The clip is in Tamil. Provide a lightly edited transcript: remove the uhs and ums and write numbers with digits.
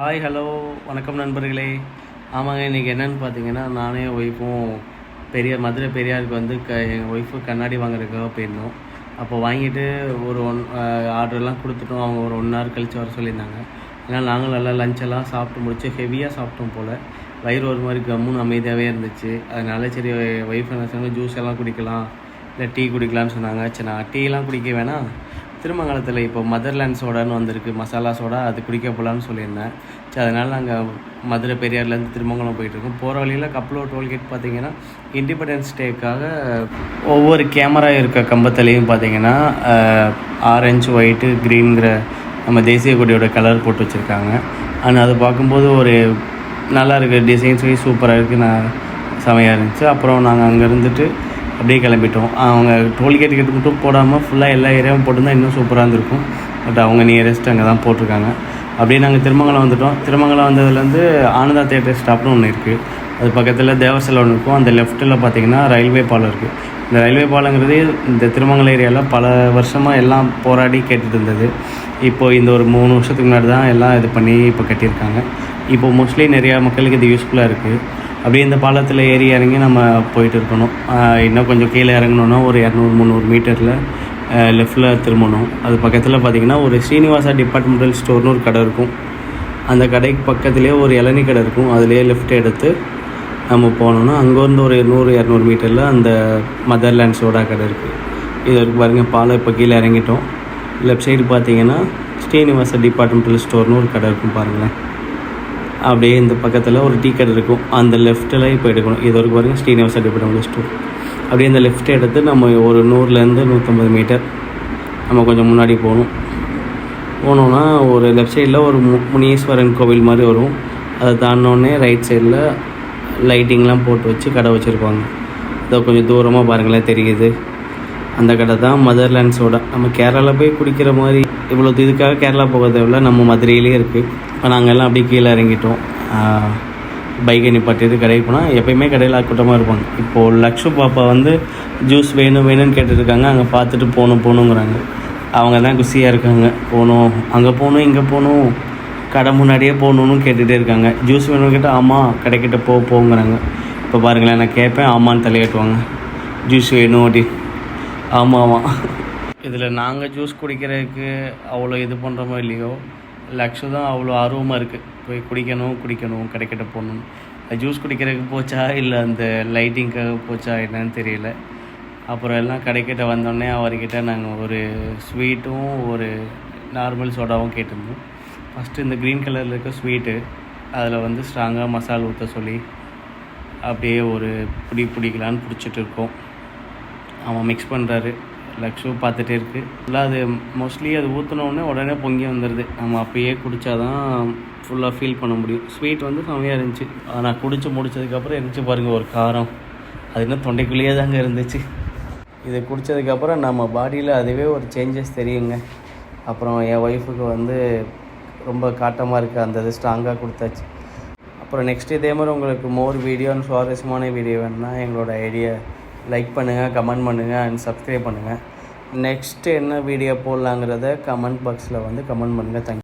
ஹாய் ஹலோ வணக்கம் நண்பர்களே. ஆமாங்க, இன்றைக்கி என்னென்னு பார்த்தீங்கன்னா, நானே ஒய்ஃபும் மதுரை பெரியாருக்கு வந்து எங்கள் ஒய்ஃபு கண்ணாடி வாங்குறதுக்காக போயிருந்தோம். அப்போ வாங்கிட்டு ஒரு ஆர்டர்லாம் கொடுத்துட்டோம். அவங்க ஒரு 1 ஹவர் கழித்து வர சொல்லியிருந்தாங்க. ஏன்னா நாங்களும் நல்லா லஞ்செல்லாம் சாப்பிட்டு முடிச்சு ஹெவியாக சாப்பிட்டோம் போல். வயிறு ஒரு மாதிரி கம்முன்னு அமைதியாகவே இருந்துச்சு. அதனால சரி ஒய்ஃப் என்ன சொன்னாங்க, ஜூஸ் எல்லாம் குடிக்கலாம், இல்லை டீ குடிக்கலான்னு சொன்னாங்க. சரி, நான் டீலாம் குடிக்க வேணாம், திருமங்கலத்தில் இப்போ மதர்லேண்ட் சோடான்னு வந்திருக்கு, மசாலா சோடா, அது குடிக்க போகலான்னு சொல்லியிருந்தேன். சரி, அதனால் நாங்கள் மதுரை பெரியார்லேருந்து திருமங்கலம் போயிட்டுருக்கோம். போகிற வழியில் கப்பலூர் டோல்கேட் பார்த்திங்கன்னா, இண்டிபெண்டன்ஸ் டேக்காக ஒவ்வொரு கேமரா இருக்க கம்பத்துலேயும் பார்த்திங்கன்னா ஆரஞ்சு, ஒயிட்டு, க்ரீனுங்கிற நம்ம தேசிய கொடியோட கலர் போட்டு வச்சுருக்காங்க. ஆனால் அது பார்க்கும்போது ஒரு நல்லா இருக்குது, டிசைன்ஸே சூப்பராக இருக்குது, செமையாக இருந்துச்சு. அப்புறம் நாங்கள் அங்கே இருந்துட்டு அப்படியே கிளம்பிட்டோம். அவங்க டோல்கேட் கிட்ட மட்டும் போடாமல் ஃபுல்லாக எல்லா ஏரியாவும் போட்டிருந்தா இன்னும் சூப்பராக இருந்திருக்கும். பட் அவங்க நியரஸ்ட் அங்கே தான் போட்டிருக்காங்க. அப்படியே நாங்கள் திருமங்கலம் வந்துவிட்டோம். திருமங்கலம் வந்ததுலேருந்து ஆனந்தா தேட்டர் ஸ்டாப்னு ஒன்று இருக்குது. அது பக்கத்தில் தேவசலை ஒன்று இருக்கும். அந்த லெஃப்ட்டில் பார்த்திங்கன்னா ரயில்வே பாலம் இருக்குது. இந்த ரயில்வே பாலங்கிறது இந்த திருமங்கலம் ஏரியாவில் பல வருஷமாக எல்லாம் போராடி கேட்டுட்டு இருந்தது. இப்போது இந்த ஒரு 3 வருஷத்துக்கு முன்னாடி தான் எல்லாம் இது பண்ணி இப்போ கட்டியிருக்காங்க. இப்போ மோஸ்ட்லி நிறையா மக்களுக்கு இது யூஸ்ஃபுல்லாக இருக்குது. அப்படியே இந்த பாலத்தில் ஏறி இறங்கி நம்ம போயிட்டு இருக்கணும். இன்னும் கொஞ்சம் கீழே இறங்கணுன்னா ஒரு 200-300 மீட்டரில் லெஃப்டில் திரும்பணும். அது பக்கத்தில் பார்த்திங்கன்னா ஒரு ஸ்ரீனிவாசா டிபார்ட்மெண்டல் ஸ்டோர்னு ஒரு கடை இருக்கும். அந்த கடைக்கு பக்கத்துலேயே ஒரு இளநீ கடை இருக்கும். அதுலேயே லெஃப்ட் எடுத்து நம்ம போனோன்னா அங்கேருந்து ஒரு 100-200 மீட்டரில் அந்த மதர்லேண்ட் சோடா கடை இருக்குது. இது வரைக்கும் பாருங்கள், பாலம் இப்போ கீழே இறங்கிட்டோம். லெஃப்ட் சைடு பார்த்திங்கன்னா ஸ்ரீனிவாசா டிபார்ட்மெண்டல் ஸ்டோர்னு ஒரு கடை இருக்கும் பாருங்களேன். அப்படியே இந்த பக்கத்தில் ஒரு டீ கடை இருக்கும். அந்த லெஃப்ட்டில் இப்போ எடுக்கணும். இது வரைக்கும் பாருங்கள், ஸ்ரீனிவாசா டிபார்ட்மெண்டல் ஸ்டோர். அப்படியே இந்த லெஃப்ட் எடுத்து நம்ம ஒரு 100-150 மீட்டர் நம்ம கொஞ்சம் முன்னாடி போனோன்னா ஒரு லெஃப்ட் சைடில் ஒரு முனீஸ்வரன் கோவில் மாதிரி வரும். அதை தாண்டினோடனே ரைட் சைடில் லைட்டிங்லாம் போட்டு வச்சு கடை வச்சுருப்பாங்க. அதை கொஞ்சம் தூரமாக பாருங்களேன் தெரியுது. அந்த கடை தான் மதர்லேண்ட் சோடா. நம்ம கேரளாவில் போய் குடிக்கிற மாதிரி இவ்வளோ இதுக்காக கேரளா போக தேவையில்ல, நம்ம மதுரையிலே இருக்குது. இப்போ நாங்கள் எல்லாம் அப்படியே கீழே இறங்கிட்டோம். பைக்கை நிப்பாட்டிட்டு கடைக்கு போனால் எப்போயுமே கடையில் கூட்டமாக இருப்பாங்க. இப்போது லக்ஷு பாப்பா வந்து ஜூஸ் வேணும்னு கேட்டுருக்காங்க. அங்கே பார்த்துட்டு போகணுங்கிறாங்க. அவங்க தான் குசியாக இருக்காங்க. அங்கே போகணும், இங்கே போகணும், கடை முன்னாடியே போகணுன்னு கேட்டுகிட்டே இருக்காங்க. ஜூஸ் வேணும்னு கேட்டால் ஆமாம் கடைக்கிட்ட போங்கிறாங்க. இப்போ பாருங்களேன், நான் கேட்பேன் ஆமான்னு தலையாட்டுவாங்க. ஜூஸ் வேணும் அப்படி, ஆமாம். இதில் நாங்கள் ஜூஸ் குடிக்கிறதுக்கு அவ்வளோ இது பண்ணுறோமோ இல்லையோ, லக்ஷு தான் அவ்வளோ ஆர்வமாக இருக்குது. போய் குடிக்கணும் கடைக்கிட்ட போகணும். ஜூஸ் குடிக்கிறதுக்கு போச்சா இல்லை அந்த லைட்டிங்காக போச்சா என்னன்னு தெரியல. அப்புறம் எல்லாம் கடைக்கிட்ட வந்தோடனே அவர்கிட்ட நாங்கள் ஒரு ஸ்வீட்டும் ஒரு நார்மல் சோடாவும் கேட்டிருந்தோம். ஃபஸ்ட்டு இந்த க்ரீன் கலரில் இருக்க ஸ்வீட்டு, அதில் வந்து ஸ்ட்ராங்காக மசாலா ஊற்ற சொல்லி அப்படியே ஒரு பிடிக்கலான்னு பிடிச்சிட்டு இருக்கோம். அவன் மிக்ஸ் பண்ணுறாரு, லக்ஷு பார்த்துட்டே இருக்குது. இல்லை அது மோஸ்ட்லி அது ஊற்றினோடனே உடனே பொங்கி வந்துடுது. நம்ம அப்பயே குடித்தா தான் ஃபுல்லாக ஃபீல் பண்ண முடியும். ஸ்வீட் வந்து செம்மையாக இருந்துச்சு. நான் குடித்து முடித்ததுக்கப்புறம் இருந்துச்சு பாருங்கள் ஒரு காரம், அது இன்னும் தொண்டைக்குள்ளேயே தாங்க இருந்துச்சு. இதை குடித்ததுக்கப்புறம் நம்ம பாடியில் அதுவே ஒரு சேஞ்சஸ் தெரியுங்க. அப்புறம் என் ஒய்ஃபுக்கு வந்து ரொம்ப காட்டமாக இருக்குது, அந்த இது ஸ்ட்ராங்காக கொடுத்தாச்சு. அப்புறம் நெக்ஸ்ட் இதே மாதிரி உங்களுக்கு மோர் வீடியோன்னு சுவாரஸ்யமான வீடியோ வேணுன்னா எங்களோட ஐடியா லைக் பண்ணுங்கள், கமெண்ட் பண்ணுங்கள் அண்ட் சப்ஸ்கிரைப் பண்ணுங்கள். நெக்ஸ்ட்டு என்ன வீடியோ போடலாங்கிறத கமெண்ட் பாக்ஸில் வந்து கமெண்ட் பண்ணுங்கள். தேங்க்யூ.